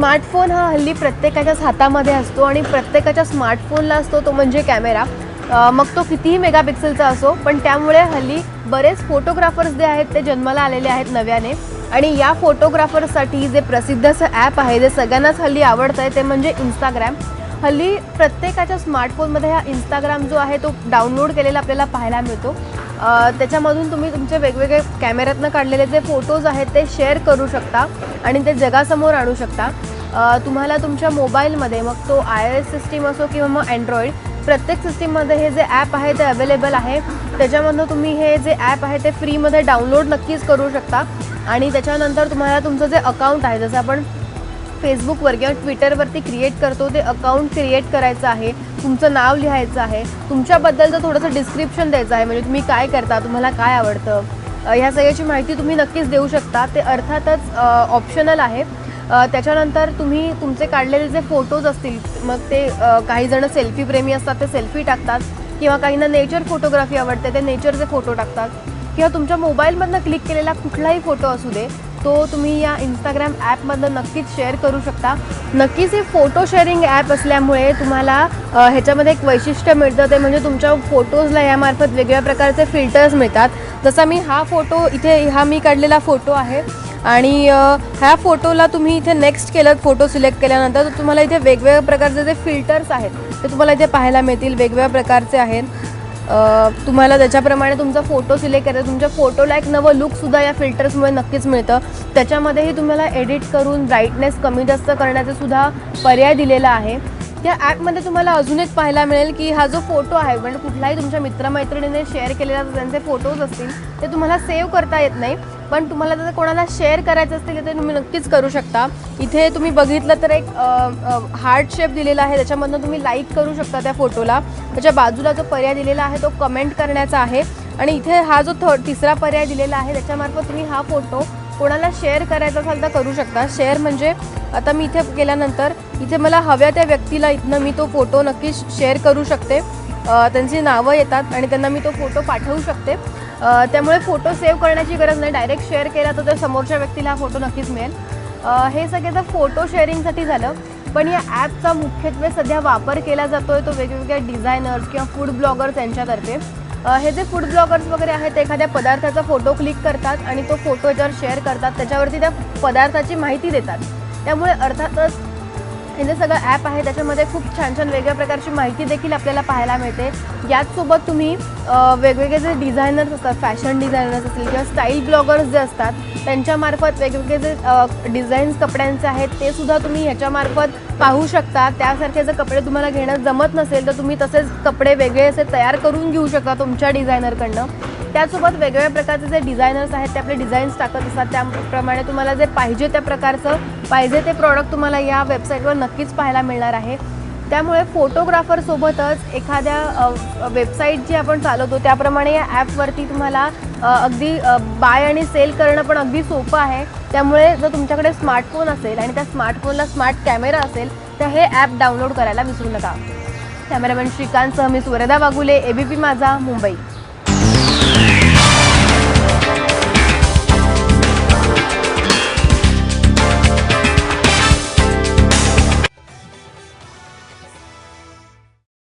Smartphone हा हल्ली प्रत्येकाच्याच हातामध्ये असतो आणि प्रत्येकाच्या स्मार्टफोनला असतो तो म्हणजे कॅमेरा. मग तो कितीही मेगापिक्सेलचा असो, पण त्यामुळे हल्ली बरेच फोटोग्राफर्स जे आहेत ते जन्माला आलेले आहेत नव्याने. आणि या फोटोग्राफर्ससाठी जे प्रसिद्ध असं ॲप आहे, जे सगळ्यांनाच हल्ली आवडतं आहे, ते म्हणजे इंस्टाग्राम. हल्ली प्रत्येकाच्या स्मार्टफोनमध्ये हा इंस्टाग्राम जो आहे तो डाउनलोड केलेला आपल्याला पाहायला मिळतो. त्याच्यामधून तुम्ही तुमचे वेगवेगळे कॅमेऱ्यातनं काढलेले जे फोटोज आहेत ते शेअर करू शकता आणि ते जगासमोर आणू शकता. तुम्हाला तुमच्या मोबाईलमध्ये, मग तो iOS सिस्टीम असो किंवा मग अँड्रॉईड, प्रत्येक सिस्टीममध्ये हे जे ॲप आहे ते अवेलेबल आहे. त्याच्यामधनं तुम्ही हे जे ॲप आहे ते फ्रीमध्ये डाउनलोड नक्कीच करू शकता. आणि त्याच्यानंतर तुम्हाला तुमचं जे अकाउंट आहे, जसं आपण फेसबुकवर किंवा ट्विटरवरती क्रिएट करतो, ते अकाउंट क्रिएट करायचं आहे, तुमचं नाव लिहायचं आहे, तुमच्याबद्दलचं थोडंसं डिस्क्रिप्शन द्यायचं आहे, म्हणजे तुम्ही काय करता, तुम्हाला काय आवडतं, ह्या सगळ्याची माहिती तुम्ही नक्कीच देऊ शकता. ते अर्थातच ऑप्शनल आहे. त्याच्यानंतर तुम्ही तुमचे काढलेले जे फोटोज असतील, मग ते काही जण सेल्फी प्रेमी असतात, ते सेल्फी टाकतात, किंवा काहींना नेचर फोटोग्राफी आवडते, ते नेचरचे फोटो टाकतात, किंवा तुमच्या मोबाईलमधनं क्लिक केलेला कुठलाही फोटो असू दे, तो तुम्ही या इंस्टाग्राम ॲपमधनं नक्कीच शेअर करू शकता. नक्कीच हे फोटो शेअरिंग ॲप असल्यामुळे तुम्हाला ह्याच्यामध्ये एक वैशिष्ट्य मिळतं, ते म्हणजे तुमच्या फोटोजला यामार्फत वेगवेगळ्या प्रकारचे फिल्टर्स मिळतात. जसा मी हा फोटो इथे, हा मी काढलेला फोटो आहे, आणि ह्या फोटोला तुम्ही इथे नेक्स्ट केलं, फोटो सिलेक्ट केल्यानंतर तर तुम्हाला इथे वेगवेगळ्या प्रकारचे जे फिल्टर्स आहेत ते तुम्हाला इथे पाहायला मिळतील. वेगवेगळ्या प्रकारचे आहेत. तुम्हाला त्याच्याप्रमाणे तुमचा फोटो सिलेक्ट करायचा, तुमच्या फोटोला एक नवं लुकसुद्धा या फिल्टर्समुळे नक्कीच मिळतं. त्याच्यामध्येही तुम्हाला एडिट करून ब्राईटनेस कमी जास्त करण्याचा सुद्धा पर्याय दिलेला आहे. त्या ॲपमध्ये तुम्हाला अजून एक पाहायला मिळेल की हा जो फोटो आहे, म्हणजे कुठलाही तुमच्या मित्रमैत्रिणीने शेअर केलेला त्यांचे फोटोज असतील ते तुम्हाला सेव्ह करता येत नाही, पण तुम्हाला जर कोणाला शेअर करायचं असतील ते तुम्ही नक्कीच करू शकता. इथे तुम्ही बघितलं तर एक हार्ट शेप दिलेला आहे, त्याच्यामधनं तुम्ही लाईक करू शकता त्या फोटोला. त्याच्या बाजूला जो पर्याय दिलेला आहे तो कमेंट करण्याचा आहे, आणि इथे हा जो तिसरा पर्याय दिलेला आहे त्याच्यामार्फत तुम्ही हा फोटो कोणाला शेअर करायचा असाल तर करू शकता. शेअर म्हणजे आता मी इथे केल्यानंतर इथे मला हव्या त्या व्यक्तीला इथनं मी तो फोटो नक्कीच शेअर करू शकते. त्यांची नावं येतात आणि त्यांना मी तो फोटो पाठवू शकते. त्यामुळे फोटो सेव्ह करण्याची गरज नाही, डायरेक्ट शेअर केला तर त्या समोरच्या व्यक्तीला हा फोटो नक्कीच मिळेल. हे सगळं तर फोटो शेअरिंगसाठी झालं. पण या ॲपचा मुख्यत्वे सध्या वापर केला जातो आहे तो वेगवेगळ्या डिझायनर्स किंवा फूड ब्लॉगर्स यांच्यातर्फे. हे जे फूड ब्लॉगर्स वगैरे आहेत ते एखाद्या पदार्थाचा फोटो क्लिक करतात आणि तो फोटो याच्यावर शेअर करतात, त्याच्यावरती त्या पदार्थाची माहिती देतात. त्यामुळे अर्थातच हे जे सगळं ॲप आहे त्याच्यामध्ये खूप छान छान वेगळ्या प्रकारची माहिती देखील आपल्याला पाहायला मिळते. याचसोबत तुम्ही वेगवेगळे जे डिझायनर्स असतात, फॅशन डिझायनर्स असतील किंवा स्टाईल ब्लॉगर्स जे असतात, त्यांच्यामार्फत वेगवेगळे जे डिझाईन्स कपड्यांचे आहेत ते सुद्धा तुम्ही ह्याच्यामार्फत पाहू शकता. त्यासारखे जर कपडे तुम्हाला घेणं जमत नसेल तर तुम्ही तसेच कपडे वेगळे असे तयार करून घेऊ शकता तुमच्या डिझायनरकडनं. त्यासोबत वेगवेगळ्या प्रकारचे जे डिझायनर्स आहेत ते आपले डिझाईन्स टाकत असतात, त्याप्रमाणे तुम्हाला जे पाहिजे त्या प्रकारचं पाहिजे ते प्रॉडक्ट तुम्हाला या वेबसाईटवर नक्कीच पाहायला मिळणार आहे. त्यामुळे फोटोग्राफरसोबतच एखाद्या वेबसाईट जी आपण चालवतो त्याप्रमाणे या ॲपवरती तुम्हाला अगदी बाय आणि सेल करणं पण अगदी सोपं आहे. त्यामुळे जर तुमच्याकडे स्मार्टफोन असेल आणि त्या स्मार्टफोनला स्मार्ट कॅमेरा असेल तर हे ॲप डाउनलोड करायला विसरू नका. कॅमेरामॅन श्रीकांतसह मी सुरेदा वाघुले, ABP माझा, मुंबई.